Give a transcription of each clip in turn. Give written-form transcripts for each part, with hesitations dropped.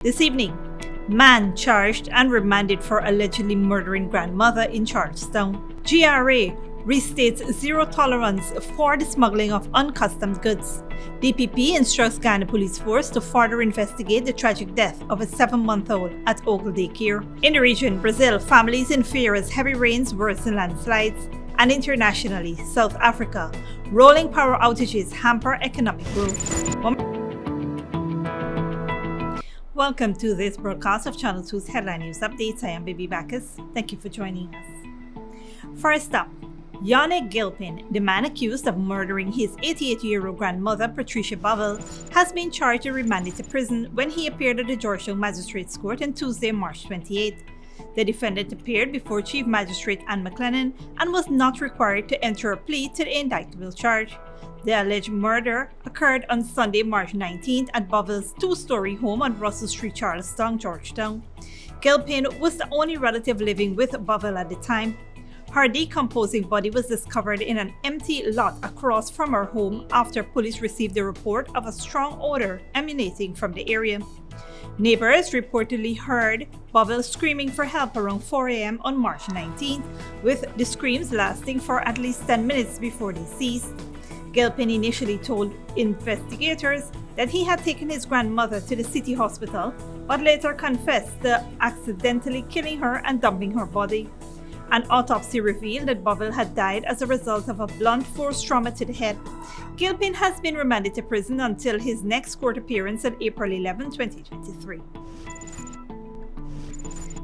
This evening, man charged and remanded for allegedly murdering grandmother in Charlestown. GRA restates zero tolerance for the smuggling of uncustomed goods. DPP instructs Ghana Police Force to further investigate the tragic death of a 7-month-old at Ogle Daycare. In the region, Brazil, families in fear as heavy rains worsen landslides. And internationally, South Africa, rolling power outages hamper economic growth. Welcome to this broadcast of Channel 2's Headline News Updates. I am Baby Bacchus. Thank you for joining us. First up, Yannick Gilpin, the man accused of murdering his 88-year-old grandmother, Patricia Bovell, has been charged and remanded to prison when he appeared at the Charlestown Magistrates Court on Tuesday, March 28. The defendant appeared before Chief Magistrate Anne McLennan and was not required to enter a plea to the indictable charge. The alleged murder occurred on Sunday, March 19th at Bovell's two-story home on Russell Street, Charlestown, Georgetown. Gilpin was the only relative living with Bovell at the time. Her decomposing body was discovered in an empty lot across from her home after police received a report of a strong odor emanating from the area. Neighbors reportedly heard Bovell screaming for help around 4 a.m. on March 19th, with the screams lasting for at least 10 minutes before they ceased. Gilpin initially told investigators that he had taken his grandmother to the city hospital, but later confessed to accidentally killing her and dumping her body. An autopsy revealed that Bovell had died as a result of a blunt force trauma to the head. Gilpin has been remanded to prison until his next court appearance on April 11, 2023.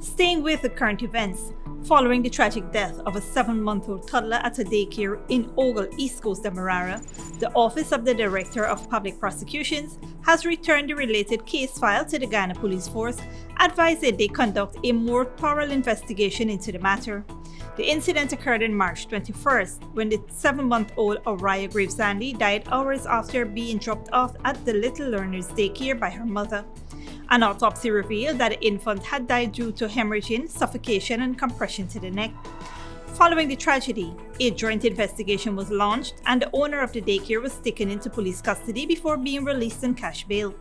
Staying with the current events, following the tragic death of a 7-month-old toddler at a daycare in Ogle, East Coast Demerara, the Office of the Director of Public Prosecutions has returned the related case file to the Ghana Police Force, advising they conduct a more thorough investigation into the matter. The incident occurred on March 21st when the 7-month-old Oriah Gravesandi died hours after being dropped off at the Little Learners Daycare by her mother. An autopsy revealed that the infant had died due to hemorrhaging, suffocation, and compression to the neck. Following the tragedy, a joint investigation was launched and the owner of the daycare was taken into police custody before being released on cash bail.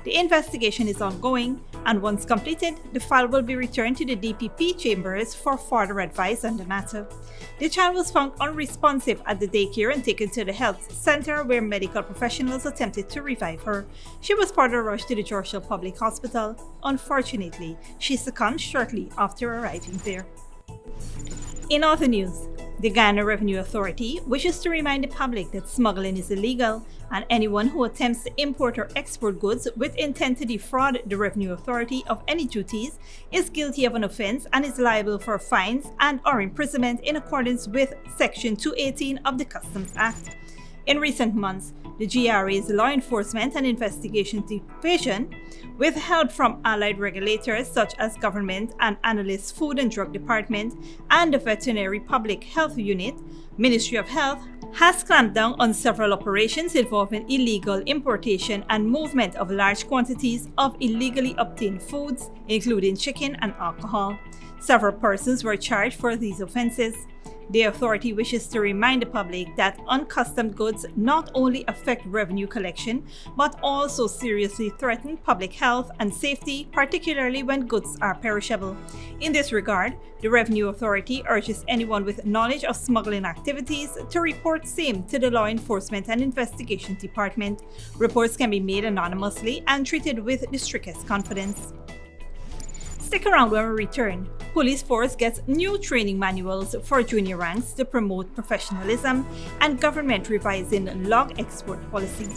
The investigation is ongoing, and once completed, the file will be returned to the DPP chambers for further advice on the matter. The child was found unresponsive at the daycare and taken to the health center where medical professionals attempted to revive her. She was further rushed to the Georgetown Public Hospital. Unfortunately, she succumbed shortly after arriving there. In other news, the Ghana Revenue Authority wishes to remind the public that smuggling is illegal, and anyone who attempts to import or export goods with intent to defraud the Revenue Authority of any duties is guilty of an offense and is liable for fines and/or imprisonment in accordance with Section 218 of the Customs Act. In recent months, the GRA's Law Enforcement and Investigation Division, with help from allied regulators such as Government and Analyst Food and Drug Department and the Veterinary Public Health Unit, Ministry of Health, has clamped down on several operations involving illegal importation and movement of large quantities of illegally obtained foods, including chicken and alcohol. Several persons were charged for these offenses. The authority wishes to remind the public that uncustomed goods not only affect revenue collection, but also seriously threaten public health and safety, particularly when goods are perishable. In this regard, the Revenue Authority urges anyone with knowledge of smuggling activities to report same to the Law Enforcement and Investigation Department. Reports can be made anonymously and treated with the strictest confidence. Stick around when we return. Police Force gets new training manuals for junior ranks to promote professionalism, and government revising log export policy.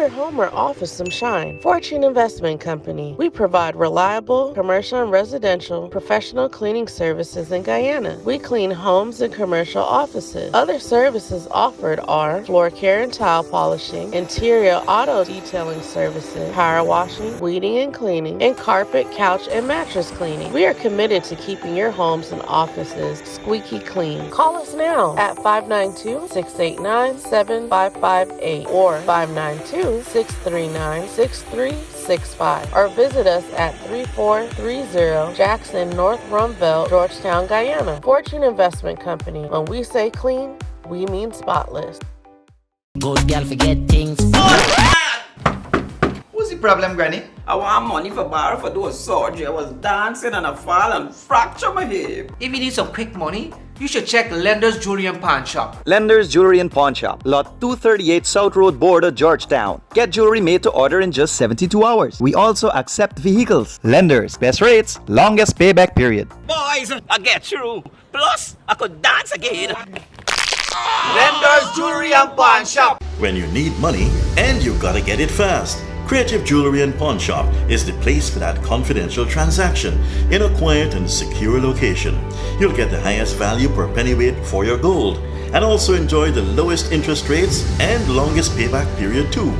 your home or office some shine. Fortune Investment Company. We provide reliable commercial and residential professional cleaning services in Guyana. We clean homes and commercial offices. Other services offered are floor care and tile polishing, interior auto detailing services, power washing, weeding and cleaning, and carpet, couch, and mattress cleaning. We are committed to keeping your homes and offices squeaky clean. Call us now at 592-689-7558 or 592-639-6365 or visit us at 3430 Jackson North Rumville, Georgetown, Guyana. Fortune Investment Company. When we say clean, we mean spotless. Good girl forget things. What's the problem, Granny? I want money for borrow for those surgery. I was dancing and I fall and fracture my hip. If you need some quick money, you should check Lender's Jewelry and Pawn Shop. Lender's Jewelry and Pawn Shop, Lot 238 South Road, Border, Georgetown. Get jewelry made to order in just 72 hours. We also accept vehicles. Lender's, best rates, longest payback period. Boys, I get through. Plus, I could dance again. Lender's Jewelry and Pawn Shop. When you need money and you gotta get it fast, Creative Jewelry and Pawn Shop is the place for that confidential transaction in a quiet and secure location. You'll get the highest value per pennyweight for your gold and also enjoy the lowest interest rates and longest payback period too.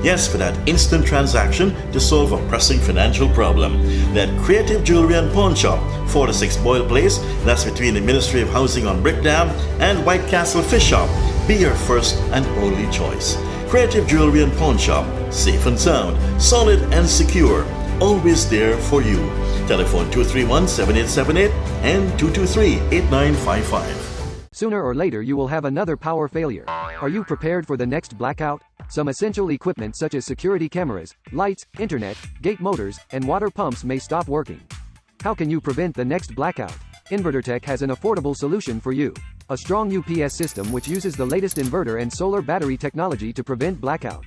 Yes, for that instant transaction to solve a pressing financial problem. That Creative Jewelry and Pawn Shop, 46 Boyle Place, that's between the Ministry of Housing on Brick Dam and White Castle Fish Shop, be your first and only choice. Creative Jewelry and Pawn Shop, safe and sound, solid and secure, always there for you. Telephone 231-7878 and 223-8955. Sooner or later you will have another power failure. Are you prepared for the next blackout? Some essential equipment such as security cameras, lights, internet, gate motors, and water pumps may stop working. How can you prevent the next blackout? InverterTech has an affordable solution for you. A strong UPS system which uses the latest inverter and solar battery technology to prevent blackout.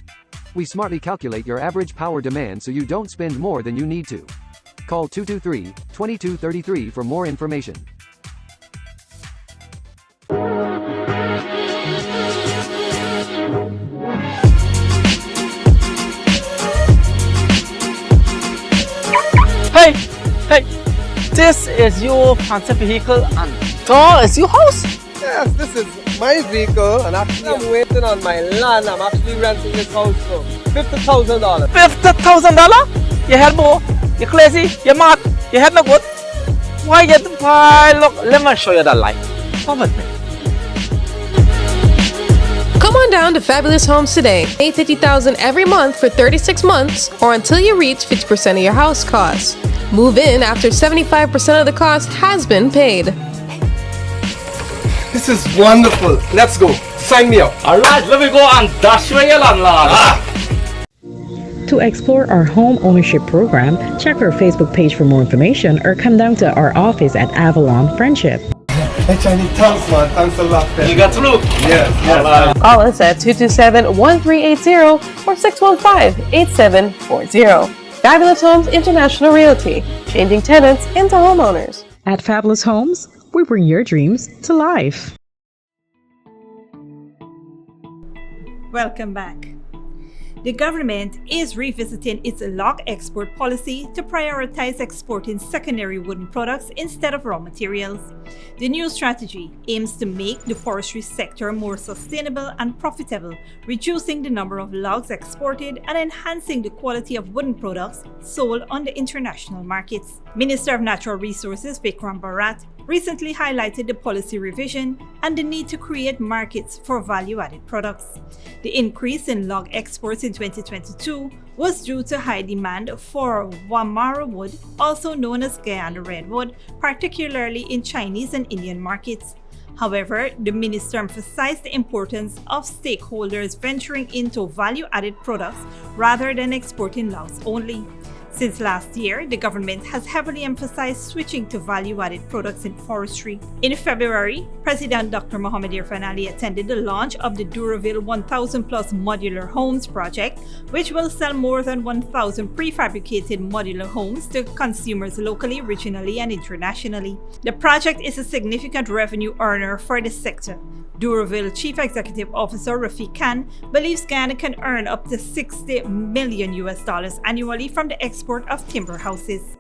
We smartly calculate your average power demand so you don't spend more than you need to. Call 223-2233 for more information. Hey, this is your fancy vehicle and it's your house? Yes, this is my vehicle and actually I'm waiting on my land. I'm actually renting this house for $50,000. $50,000? You head more? You crazy? You mad? You head no good? Why look, let me show you that light. Come with me. Come on down to Fabulous Homes today. Pay $50,000 every month for 36 months or until you reach 50% of your house costs. Move in after 75% of the cost has been paid. This is wonderful. Let's go. Sign me up. Alright, let me go and dash away your landlord. To explore our home ownership program, check our Facebook page for more information or come down to our office at Avalon Friendship. Hey, Chinese, thanks, man. Thanks a lot. You got to look. Yes. Call us at 227-1380 or 615-8740. Fabulous Homes International Realty, changing tenants into homeowners. At Fabulous Homes, we bring your dreams to life. Welcome back. The government is revisiting its log export policy to prioritize exporting secondary wooden products instead of raw materials. The new strategy aims to make the forestry sector more sustainable and profitable, reducing the number of logs exported and enhancing the quality of wooden products sold on the international markets. Minister of Natural Resources Vikram Bharat recently highlighted the policy revision and the need to create markets for value-added products. The increase in log exports in 2022 was due to high demand for Wamara wood, also known as Guyana redwood, particularly in Chinese and Indian markets. However, the minister emphasized the importance of stakeholders venturing into value-added products rather than exporting logs only. Since last year, the government has heavily emphasized switching to value-added products in forestry. In February, President Dr. Mohamed Irfan Ali attended the launch of the Duraville 1000-plus modular homes project, which will sell more than 1,000 prefabricated modular homes to consumers locally, regionally, and internationally. The project is a significant revenue earner for the sector. Duraville Chief Executive Officer Rafiq Khan believes Ghana can earn up to $60 million annually from the export of timber houses.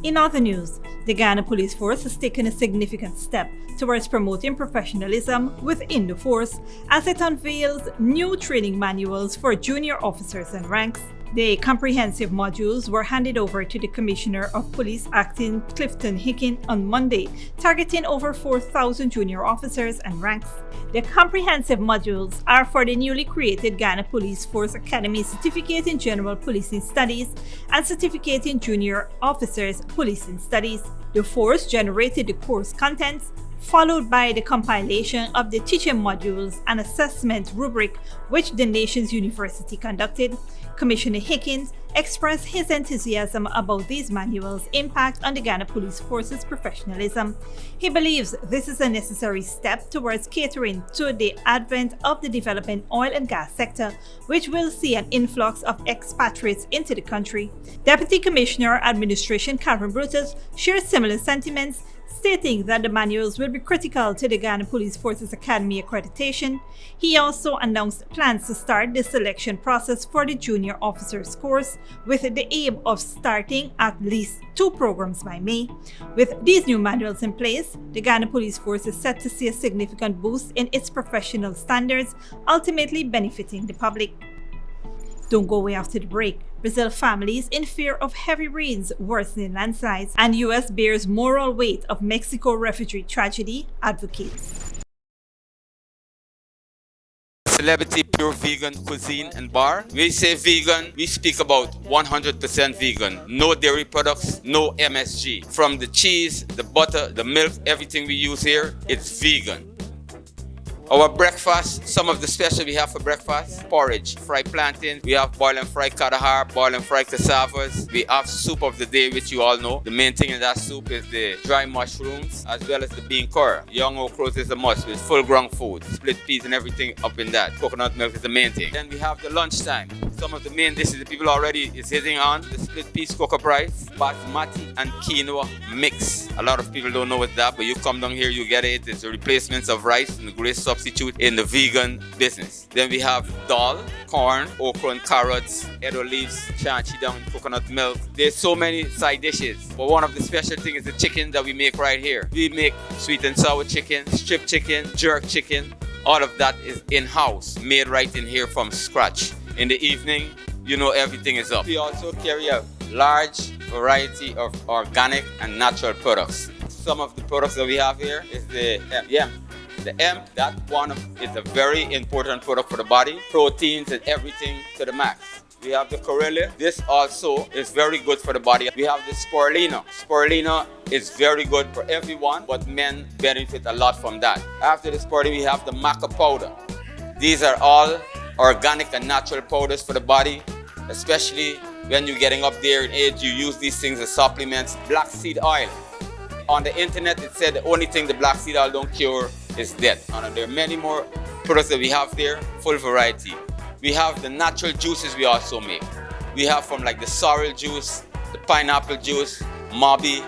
In other news, the Ghana Police Force has taken a significant step towards promoting professionalism within the force as it unveils new training manuals for junior officers and ranks. The comprehensive modules were handed over to the Commissioner of Police Acting Clifton Hicken on Monday, targeting over 4,000 junior officers and ranks. The comprehensive modules are for the newly created Ghana Police Force Academy Certificate in General Policing Studies and Certificate in Junior Officers Policing Studies. The force generated the course contents, followed by the compilation of the teaching modules and assessment rubric which the nation's university conducted. Commissioner Hickens expressed his enthusiasm about these manuals' impact on the Ghana Police Force's professionalism. He believes this is a necessary step towards catering to the advent of the developing oil and gas sector, which will see an influx of expatriates into the country. Deputy Commissioner Administration Karen Brutus shares similar sentiments, stating that the manuals will be critical to the Ghana Police Force's Academy accreditation. He also announced plans to start the selection process for the junior officers course, with the aim of starting at least 2 programs by May. With these new manuals in place, the Ghana Police Force is set to see a significant boost in its professional standards, ultimately benefiting the public. Don't go away after the break. Brazil families in fear of heavy rains worsening landslides, and U.S. bears moral weight of Mexico refugee tragedy, advocates. Celebrity Pure Vegan Cuisine and Bar. We say vegan, we speak about 100% vegan. No dairy products, no MSG. From the cheese, the butter, the milk, everything we use here, it's vegan. Our breakfast, some of the special we have for breakfast: porridge, fried plantain, we have boil and fried katahar, boil and fried cassavas. We have soup of the day, which you all know. The main thing in that soup is the dry mushrooms, as well as the bean curry. Young okras is a must with full ground food, split peas and everything up in that. Coconut milk is the main thing. Then we have the lunchtime. Some of the main dishes that people already is hitting on: the split peas cocoa rice, basmati and quinoa mix. A lot of people don't know what's that, but you come down here, you get it. It's a replacement of rice and a great substitute in the vegan business. Then we have dal, corn, okra and carrots, edo leaves, chanchi down in coconut milk. There's so many side dishes, but one of the special things is the chicken that we make right here. We make sweet and sour chicken, strip chicken, jerk chicken. All of that is in-house, made right in here from scratch. In the evening, you know everything is up. We also carry a large variety of organic and natural products. Some of the products that we have here is the hemp. The hemp, that one is a very important product for the body. Proteins and everything to the max. We have the Corellia. This also is very good for the body. We have the Spirulina. Spirulina is very good for everyone, but men benefit a lot from that. After the Spirulina, we have the Maca powder. These are all organic and natural powders for the body, especially when you're getting up there in age. You use these things as supplements. Black seed oil. On the internet, it said the only thing the black seed oil don't cure is death. And there are many more products that we have there, full variety. We have the natural juices we also make. We have from like the sorrel juice, the pineapple juice, mabi,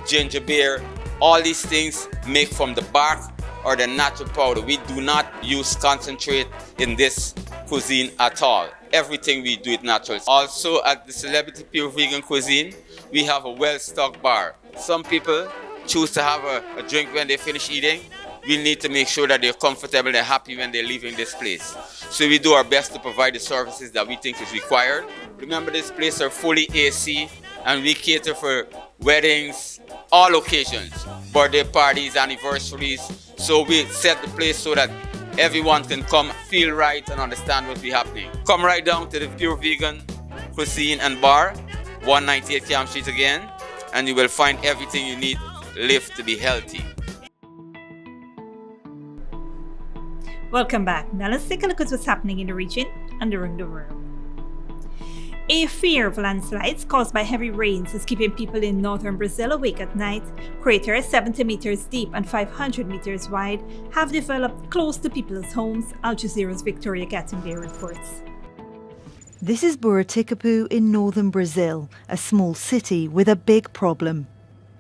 ginger beer. All these things make from the bark or the natural powder. We do not use concentrate in this cuisine at all. Everything we do it natural. Also at the Celebrity Pure Vegan Cuisine, we have a well-stocked bar. Some people choose to have a drink when they finish eating. We need to make sure that they're comfortable and happy when they're leaving this place. So we do our best to provide the services that we think is required. Remember, this place are fully AC, and we cater for weddings, all occasions, birthday parties, anniversaries. So we set the place so that everyone can come, feel right, and understand what's happening. Come right down to the Pure Vegan Cuisine and Bar, 198 Camp Street again, and you will find everything you need to live to be healthy. Welcome back. Now let's take a look at what's happening in the region and around the world. A fear of landslides caused by heavy rains is keeping people in northern Brazil awake at night. Craters 70 meters deep and 500 meters wide have developed close to people's homes, Al Jazeera's Victoria Gattenberg reports. This is Buriticapu in northern Brazil, a small city with a big problem.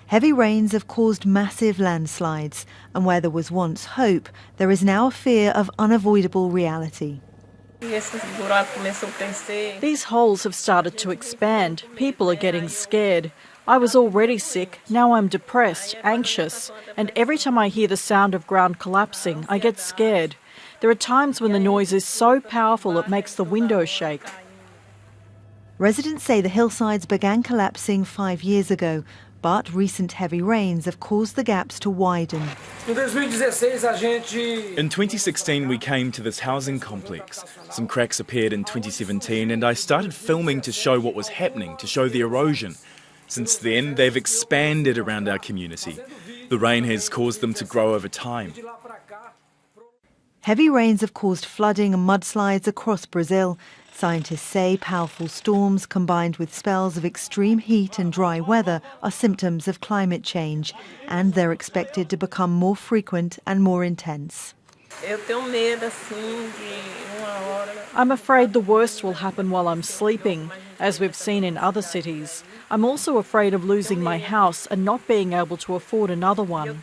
Heavy rains have caused massive landslides, and where there was once hope, there is now a fear of unavoidable reality. These holes have started to expand. People are getting scared. I was already sick, now I'm depressed, anxious, and every time I hear the sound of ground collapsing, I get scared. There are times when the noise is so powerful it makes the windows shake. Residents say the hillsides began collapsing 5 years ago, but recent heavy rains have caused the gaps to widen. In 2016 we came to this housing complex. Some cracks appeared in 2017 and I started filming to show what was happening, to show the erosion. Since then they've expanded around our community. The rain has caused them to grow over time. Heavy rains have caused flooding and mudslides across Brazil. Scientists say powerful storms combined with spells of extreme heat and dry weather are symptoms of climate change, and they're expected to become more frequent and more intense. I'm afraid the worst will happen while I'm sleeping, as we've seen in other cities. I'm also afraid of losing my house and not being able to afford another one.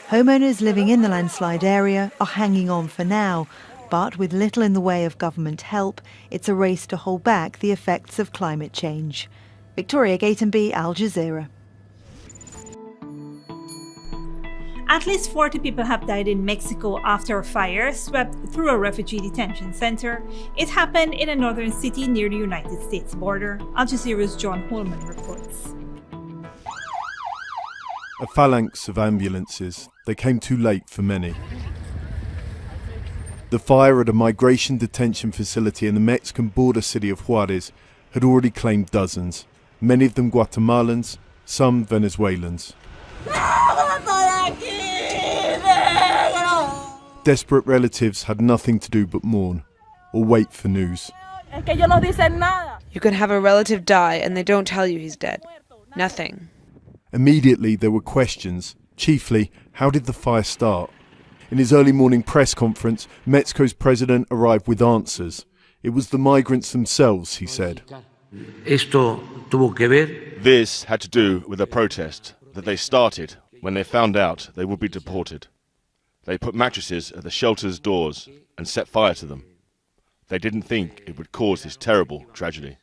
Homeowners living in the landslide area are hanging on for now, but with little in the way of government help, it's a race to hold back the effects of climate change. Victoria Gattenberg, Al Jazeera. At least 40 people have died in Mexico after a fire swept through a refugee detention center. It happened in a northern city near the United States border. Al Jazeera's John Holman reports. A phalanx of ambulances. They came too late for many. The fire at a migration detention facility in the Mexican border city of Juarez had already claimed dozens, many of them Guatemalans, some Venezuelans. Desperate relatives had nothing to do but mourn or wait for news. You can have a relative die and they don't tell you he's dead. Nothing. Immediately there were questions, chiefly how did the fire start? In his early morning press conference, Mexico's president arrived with answers. It was the migrants themselves, he said. This had to do with a protest that they started when they found out they would be deported. They put mattresses at the shelters' doors and set fire to them. They didn't think it would cause this terrible tragedy.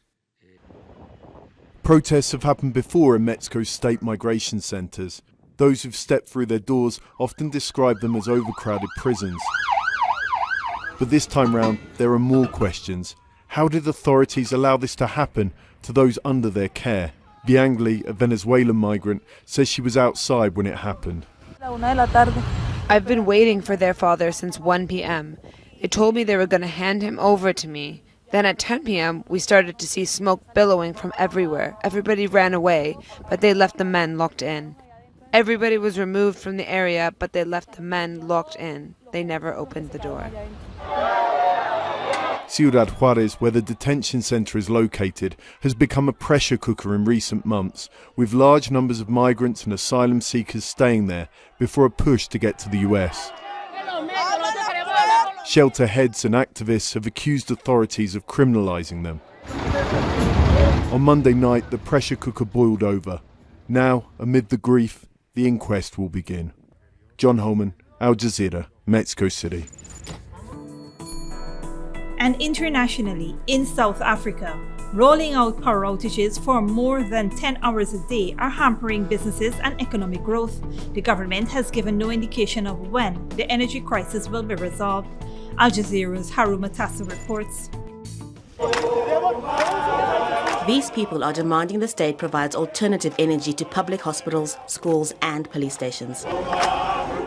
Protests have happened before in Mexico's state migration centres. Those who've stepped through their doors often describe them as overcrowded prisons. But this time round, there are more questions. How did authorities allow this to happen to those under their care? Biangli, a Venezuelan migrant, says she was outside when it happened. I've been waiting for their father since 1 p.m. They told me they were going to hand him over to me. Then at 10 p.m. we started to see smoke billowing from everywhere. Everybody ran away, but they left the men locked in. Everybody was removed from the area, but they left the men locked in. They never opened the door. Ciudad Juarez, where the detention centre is located, has become a pressure cooker in recent months, with large numbers of migrants and asylum seekers staying there before a push to get to the US. Shelter heads and activists have accused authorities of criminalising them. On Monday night, the pressure cooker boiled over. Now, amid the grief, the inquest will begin. John Holman, Al Jazeera, Mexico City. And internationally, in South Africa, rolling out power outages for more than 10 hours a day are hampering businesses and economic growth. The government has given no indication of when the energy crisis will be resolved. Al Jazeera's Haru Matassa reports. These people are demanding the state provides alternative energy to public hospitals, schools and police stations.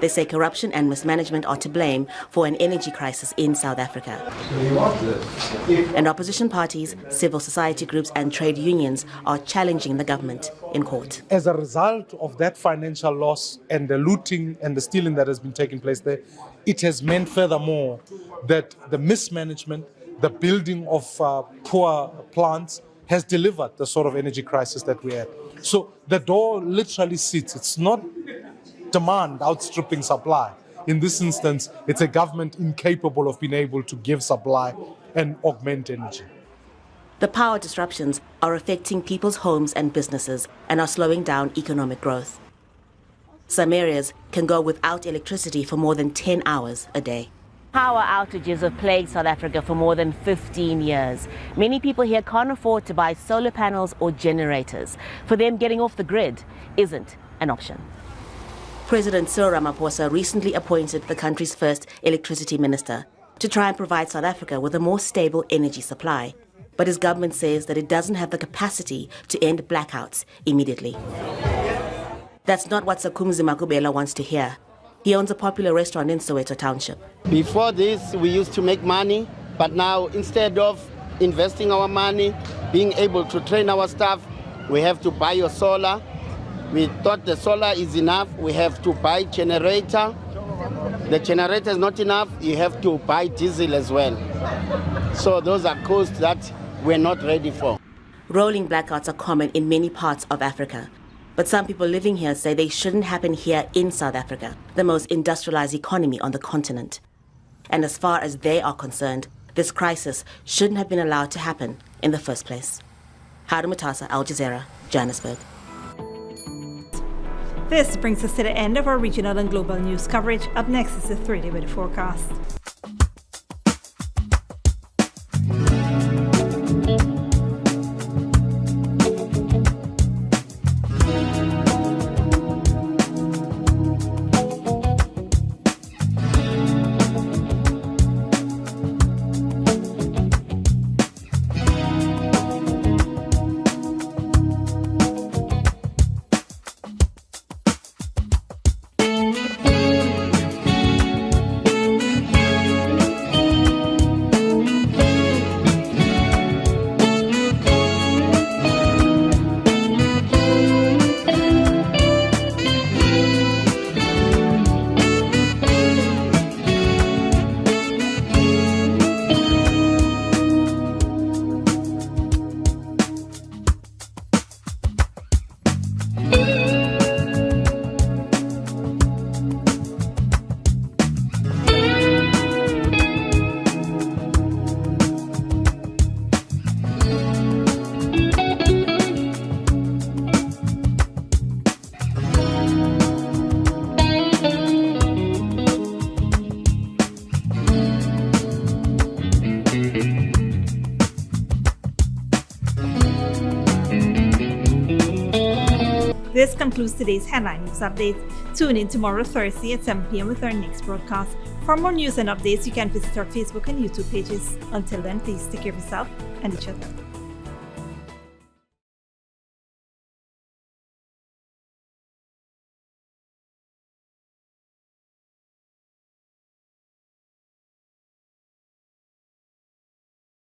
They say corruption and mismanagement are to blame for an energy crisis in South Africa. And opposition parties, civil society groups and trade unions are challenging the government in court. As a result of that financial loss and the looting and the stealing that has been taking place there, it has meant furthermore that the mismanagement, the building of poor plants has delivered the sort of energy crisis that we had. So the door literally sits. It's not demand outstripping supply. In this instance, it's a government incapable of being able to give supply and augment energy. The power disruptions are affecting people's homes and businesses and are slowing down economic growth. Some areas can go without electricity for more than 10 hours a day. Power outages have plagued South Africa for more than 15 years. Many people here can't afford to buy solar panels or generators. For them, getting off the grid isn't an option. President Cyril Ramaphosa recently appointed the country's first electricity minister to try and provide South Africa with a more stable energy supply. But his government says that it doesn't have the capacity to end blackouts immediately. That's not what Sakumzi Makubela wants to hear. He owns a popular restaurant in Soweto Township. Before this, we used to make money, but now instead of investing our money, being able to train our staff, we have to buy your solar. We thought the solar is enough, we have to buy generator. The generator is not enough, you have to buy diesel as well. So those are costs that we're not ready for. Rolling blackouts are common in many parts of Africa. But some people living here say they shouldn't happen here in South Africa, the most industrialized economy on the continent. And as far as they are concerned, this crisis shouldn't have been allowed to happen in the first place. Howard Mutasa, Al Jazeera, Johannesburg. This brings us to the end of our regional and global news coverage. Up next is the 3-day weather forecast. This concludes today's headline news update. Tune in tomorrow, Thursday at 7 p.m. with our next broadcast. For more news and updates, you can visit our Facebook and YouTube pages. Until then, please take care of yourself and each other.